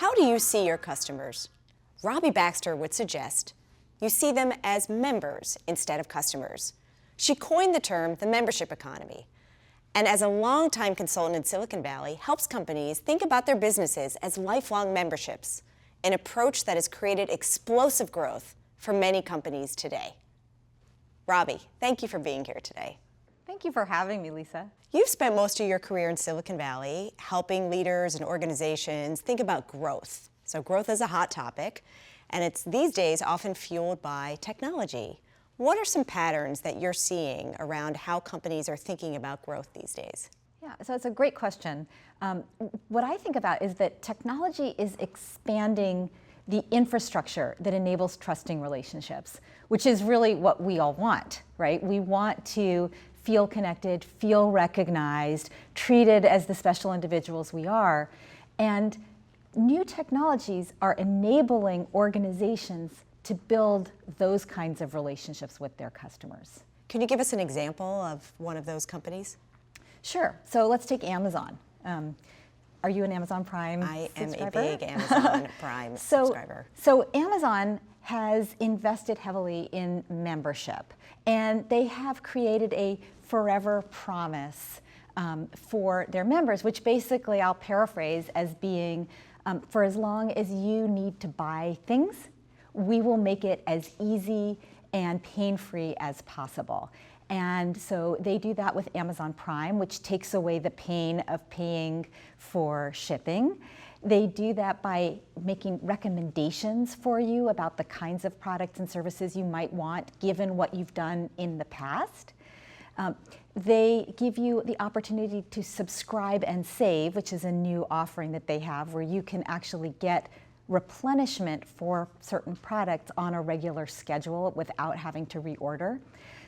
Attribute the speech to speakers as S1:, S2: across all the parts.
S1: How do you see your customers? Robbie Baxter would suggest you see them as members instead of customers. She coined the term the membership economy, and as a longtime consultant in Silicon Valley, helps companies think about their businesses as lifelong memberships, an approach that has created explosive growth for many companies today. Robbie, thank you for being here today.
S2: Thank you for having me, Lisa.
S1: You've spent most of your career in Silicon Valley helping leaders and organizations think about growth. So growth is a hot topic, and it's these days often fueled by technology. What are some patterns that you're seeing around how companies are thinking about growth these days?
S2: Yeah, so it's a great question. What I think about is that technology is expanding the infrastructure that enables trusting relationships, which is really what we all want, right? We want to feel connected, feel recognized, treated as the special individuals we are. And new technologies are enabling organizations to build those kinds of relationships with their customers.
S1: Can you give us an example of one of those companies?
S2: Sure. So let's take Amazon. Are you an Amazon Prime subscriber?
S1: I am a big Amazon Prime subscriber.
S2: So Amazon has invested heavily in membership, and they have created a forever promise for their members, which basically I'll paraphrase as being, for as long as you need to buy things, we will make it as easy and pain-free as possible. And so they do that with Amazon Prime, which takes away the pain of paying for shipping. They do that by making recommendations for you about the kinds of products and services you might want given what you've done in the past. They give you the opportunity to subscribe and save, which is a new offering that they have where you can actually get replenishment for certain products on a regular schedule without having to reorder.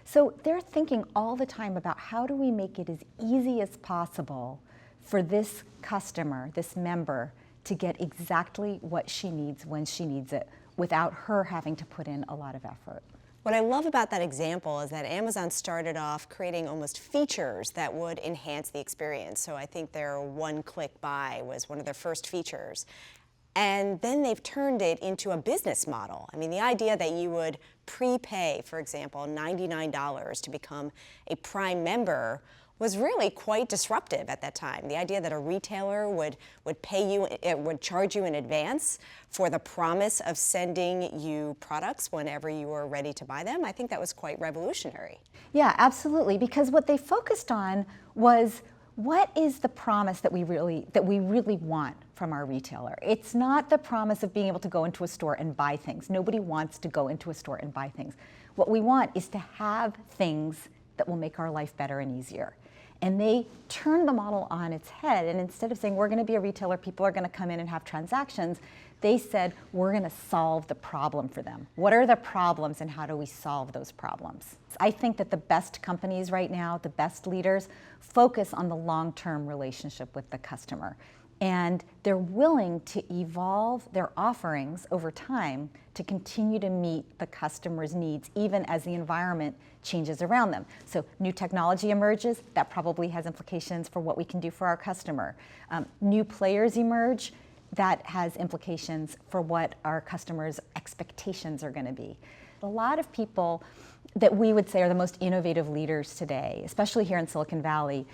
S2: So they're thinking all the time about how do we make it as easy as possible for this customer, this member, to get exactly what she needs when she needs it without her having to put in a lot of effort.
S1: What I love about that example is that Amazon started off creating almost features that would enhance the experience. So I think their one-click buy was one of their first features. And then they've turned it into a business model. I mean, the idea that you would prepay, for example, $99 to become a Prime member was really quite disruptive at that time. The idea that a retailer would pay you, it would charge you in advance for the promise of sending you products whenever you were ready to buy them, I think that was quite revolutionary.
S2: Yeah, absolutely, because what they focused on was what is the promise that we really want from our retailer? It's not the promise of being able to go into a store and buy things. Nobody wants to go into a store and buy things. What we want is to have things that will make our life better and easier. And they turned the model on its head, and instead of saying we're going to be a retailer, people are going to come in and have transactions, they said we're going to solve the problem for them. What are the problems and how do we solve those problems? I think that the best companies right now, the best leaders, focus on the long-term relationship with the customer. And they're willing to evolve their offerings over time to continue to meet the customer's needs, even as the environment changes around them. So new technology emerges, that probably has implications for what we can do for our customer. New players emerge, that has implications for what our customers' expectations are going to be. A lot of people that we would say are the most innovative leaders today, especially here in Silicon Valley,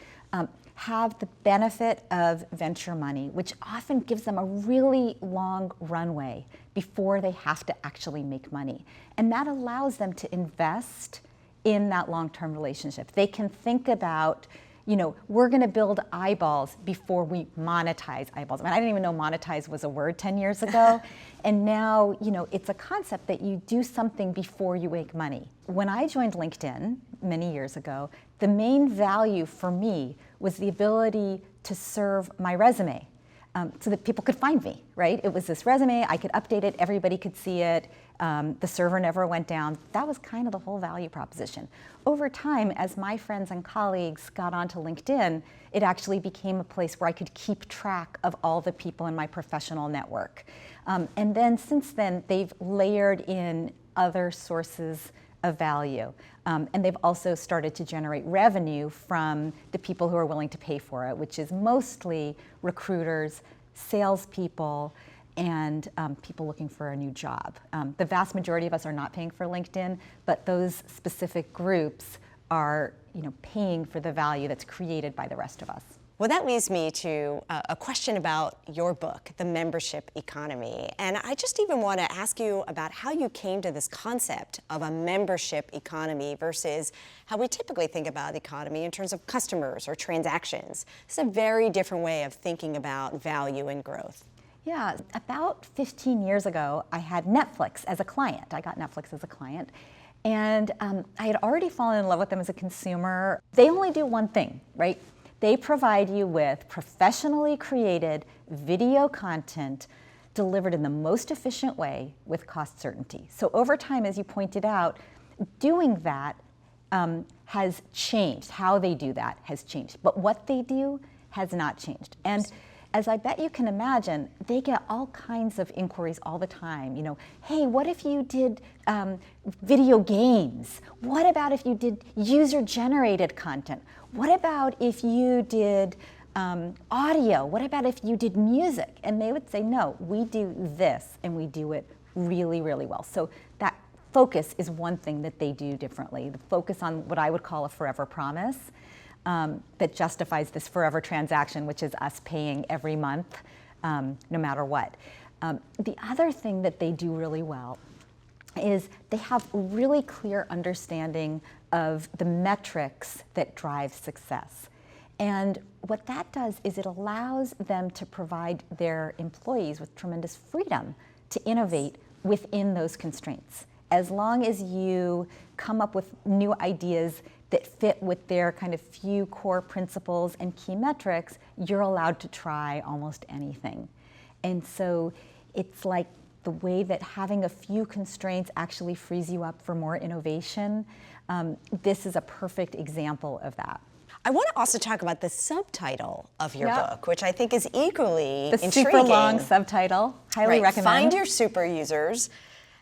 S2: have the benefit of venture money, which often gives them a really long runway before they have to actually make money. And that allows them to invest in that long-term relationship. They can think about, we're going to build eyeballs before we monetize eyeballs. I mean, I didn't even know monetize was a word 10 years ago. And now, it's a concept that you do something before you make money. When I joined LinkedIn many years ago, the main value for me was the ability to serve my resume so that people could find me, right? It was this resume, I could update it, everybody could see it, the server never went down. That was kind of the whole value proposition. Over time, as my friends and colleagues got onto LinkedIn, it actually became a place where I could keep track of all the people in my professional network. And then since then, they've layered in other sources of value. And they've also started to generate revenue from the people who are willing to pay for it, which is mostly recruiters, salespeople, and people looking for a new job. The vast majority of us are not paying for LinkedIn, but those specific groups are paying for the value that's created by the rest of us.
S1: Well, that leads me to a question about your book, The Membership Economy. And I just even want to ask you about how you came to this concept of a membership economy versus how we typically think about economy in terms of customers or transactions. It's a very different way of thinking about value and growth.
S2: Yeah, about 15 years ago, I had Netflix as a client. I got Netflix as a client. And I had already fallen in love with them as a consumer. They only do one thing, right? They provide you with professionally created video content delivered in the most efficient way with cost certainty. So over time, as you pointed out, doing that has changed. How they do that has changed. But what they do has not changed. And as I bet you can imagine, they get all kinds of inquiries all the time. Hey, what if you did video games? What about if you did user-generated content? What about if you did audio? What about if you did music? And they would say, no, we do this, and we do it really, really well. So that focus is one thing that they do differently. The focus on what I would call a forever promise. That justifies this forever transaction, which is us paying every month, no matter what. The other thing that they do really well is they have a really clear understanding of the metrics that drive success. And what that does is it allows them to provide their employees with tremendous freedom to innovate within those constraints. As long as you come up with new ideas that fit with their kind of few core principles and key metrics, you're allowed to try almost anything. And so it's like the way that having a few constraints actually frees you up for more innovation. This is a perfect example of that.
S1: I want to also talk about the subtitle of your book, which I think is equally
S2: the
S1: intriguing.
S2: Super long subtitle, highly recommend.
S1: Find your super users,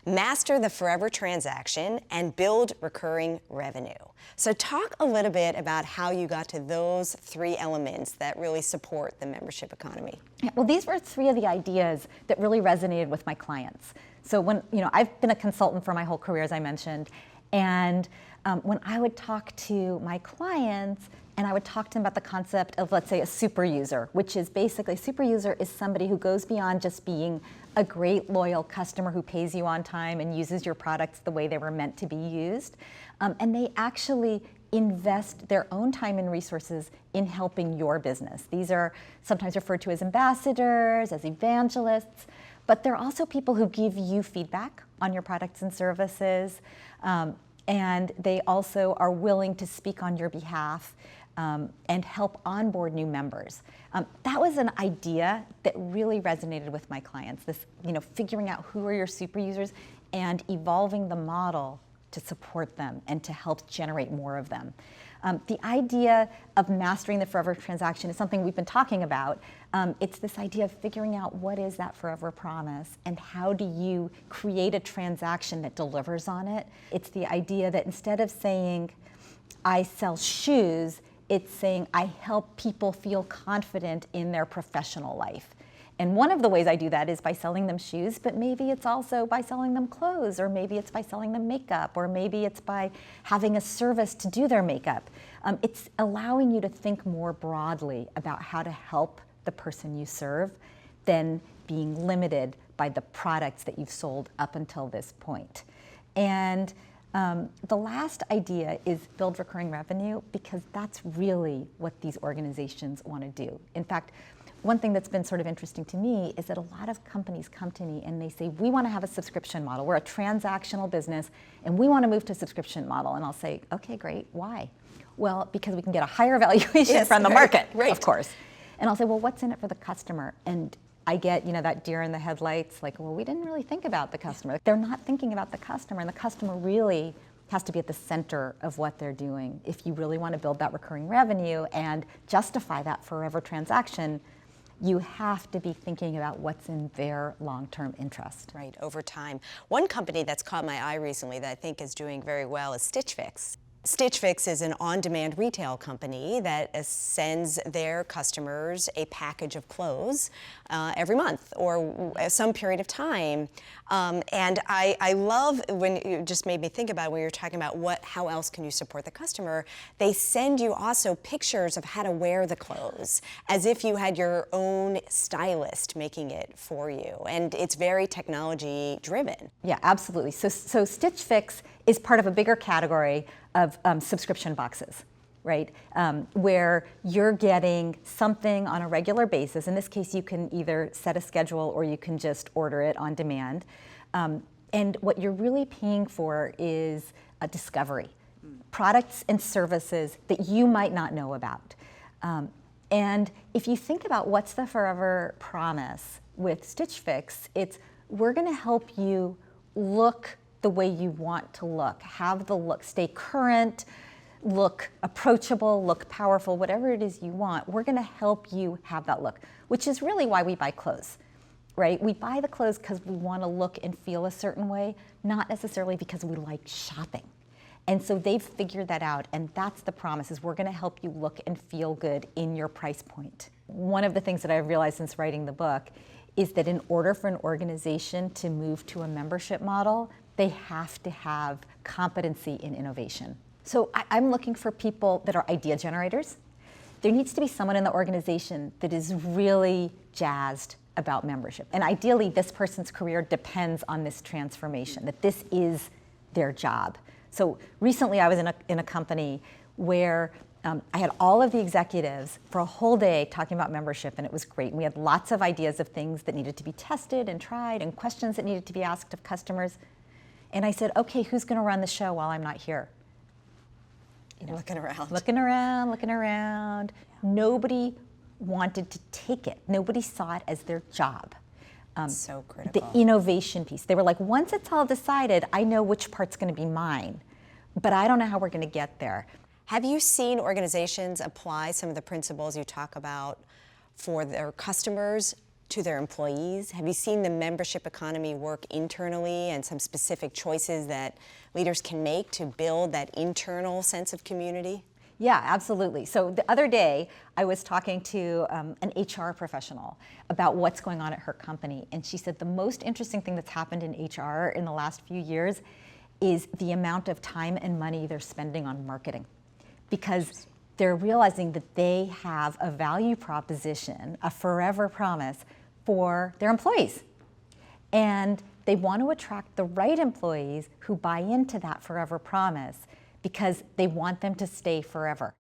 S1: master the forever transaction, and build recurring revenue. So talk a little bit about how you got to those three elements that really support the membership economy.
S2: Yeah, well, these were three of the ideas that really resonated with my clients. So when, I've been a consultant for my whole career, as I mentioned, and when I would talk to my clients, and I would talk to them about the concept of, let's say, a super user, which is basically, a super user is somebody who goes beyond just being a great loyal customer who pays you on time and uses your products the way they were meant to be used. And they actually invest their own time and resources in helping your business. These are sometimes referred to as ambassadors, as evangelists, but they're also people who give you feedback on your products and services. And they also are willing to speak on your behalf and help onboard new members. That was an idea that really resonated with my clients, this, figuring out who are your super users and evolving the model to support them and to help generate more of them. The idea of mastering the forever transaction is something we've been talking about. It's this idea of figuring out what is that forever promise and how do you create a transaction that delivers on it. It's the idea that instead of saying, I sell shoes, it's saying I help people feel confident in their professional life. And one of the ways I do that is by selling them shoes, but maybe it's also by selling them clothes, or maybe it's by selling them makeup, or maybe it's by having a service to do their makeup. It's allowing you to think more broadly about how to help the person you serve than being limited by the products that you've sold up until this point. And the last idea is build recurring revenue, because that's really what these organizations want to do. In fact, one thing that's been sort of interesting to me is that a lot of companies come to me and they say, we want to have a subscription model. We're a transactional business and we want to move to a subscription model. And I'll say, okay, great. Why? Well, because we can get a higher valuation from the market, of course. And I'll say, well, what's in it for the customer? And I get, that deer in the headlights, like, well, we didn't really think about the customer. They're not thinking about the customer, and the customer really has to be at the center of what they're doing. If you really want to build that recurring revenue and justify that forever transaction, you have to be thinking about what's in their long-term interest.
S1: Right, over time. One company that's caught my eye recently that I think is doing very well is Stitch Fix. Stitch Fix is an on-demand retail company that sends their customers a package of clothes every month or some period of time. And I love when you just made me think about when you're talking about how else can you support the customer. They send you also pictures of how to wear the clothes as if you had your own stylist making it for you. And it's very technology driven.
S2: Yeah, absolutely. So Stitch Fix is part of a bigger category of subscription boxes, right? Where you're getting something on a regular basis. In this case, you can either set a schedule or you can just order it on demand. And what you're really paying for is a discovery, products and services that you might not know about. And if you think about what's the forever promise with Stitch Fix, it's we're going to help you look the way you want to look, have the look, stay current, look approachable, look powerful, whatever it is you want. We're going to help you have that look, which is really why we buy clothes, right? We buy the clothes because we want to look and feel a certain way, not necessarily because we like shopping. And so they've figured that out, and that's the promise, is we're going to help you look and feel good in your price point. One of the things that I've realized since writing the book is that in order for an organization to move to a membership model, they have to have competency in innovation. So I'm looking for people that are idea generators. There needs to be someone in the organization that is really jazzed about membership. And ideally, this person's career depends on this transformation, that this is their job. So recently I was in a company where I had all of the executives for a whole day talking about membership, and it was great. And we had lots of ideas of things that needed to be tested and tried and questions that needed to be asked of customers. And I said, okay, who's going to run the show while I'm not here?
S1: You know, looking around.
S2: Looking around. Nobody wanted to take it. Nobody saw it as their job.
S1: So critical.
S2: The innovation piece. They were like, once it's all decided, I know which part's going to be mine, but I don't know how we're going to get there.
S1: Have you seen organizations apply some of the principles you talk about for their customers to their employees? Have you seen the membership economy work internally and some specific choices that leaders can make to build that internal sense of community?
S2: Yeah, absolutely. So the other day, I was talking to an HR professional about what's going on at her company, and she said the most interesting thing that's happened in HR in the last few years is the amount of time and money they're spending on marketing, because they're realizing that they have a value proposition, a forever promise for their employees. And they want to attract the right employees who buy into that forever promise because they want them to stay forever.